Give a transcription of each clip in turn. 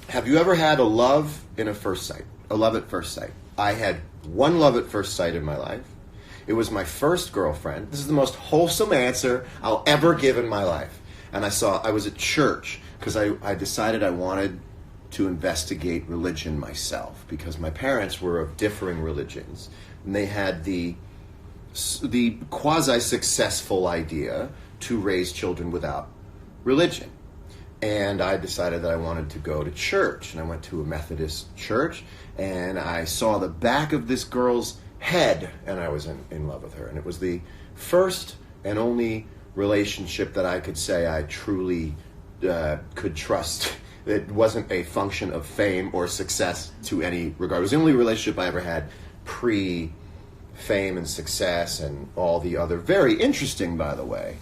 Have you ever had a love in a first sight? A love at first sight? I had one love at first sight in my life. It was my first girlfriend. This is the most wholesome answer I'll ever give in my life. And I was at church because I decided I wanted to investigate religion myself because my parents were of differing religions. And they had the quasi-successful idea to raise children without religion. And I decided that I wanted to go to church. And I went to a Methodist church, and I saw the back of this girl's head, and I was in love with her. And it was the first and only relationship that I could say I truly could trust. It wasn't a function of fame or success to any regard. It was the only relationship I ever had pre-fame and success and all the other very interesting, by the way,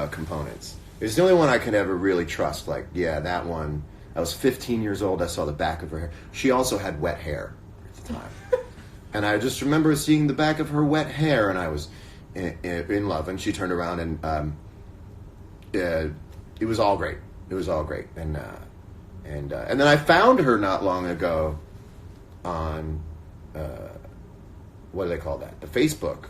components. It's the only one I could ever really trust. Like, yeah, that one. I was 15 years old. I saw the back of her hair. She also had wet hair at the time. And I just remember seeing the back of her wet hair, and I was in love. And she turned around, and it was all great. It was all great. And then I found her not long ago on, what do they call that? The Facebook.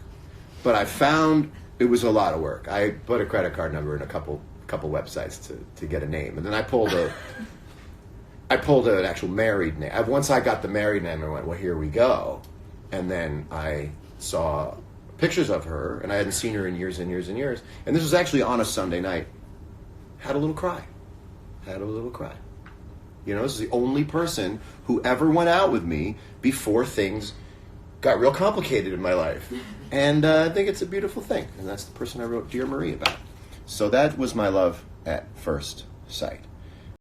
But I found it was a lot of work. I put a credit card number in a couple websites to get a name. And then I pulled an actual married name. Once I got the married name, I went, well, here we go. And then I saw pictures of her, and I hadn't seen her in years and years and years. And this was actually on a Sunday night. Had a little cry. You know, this is the only person who ever went out with me before things got real complicated in my life. And I think it's a beautiful thing. And that's the person I wrote Dear Marie about. So that was my love at first sight.